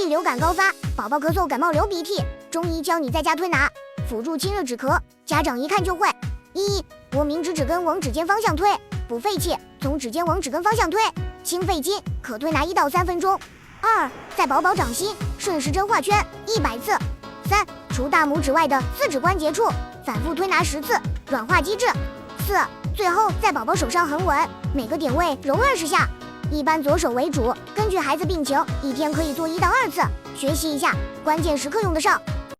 流感高发，宝宝咳嗽、感冒、流鼻涕，中医教你在家推拿，辅助清热止咳，家长一看就会。1. 我明指指根往指尖方向推，不费气，从指尖往指根方向推，轻费筋，可推拿1到3分钟。2. 在宝宝掌心顺时针画圈100次。3. 除大拇指外的4指关节处反复推拿10次，软化机制。4. 最后在宝宝手上很稳，每个点位揉20下，一般左手为主，根据孩子病情，一天可以做1到2次，学习一下，关键时刻用得上。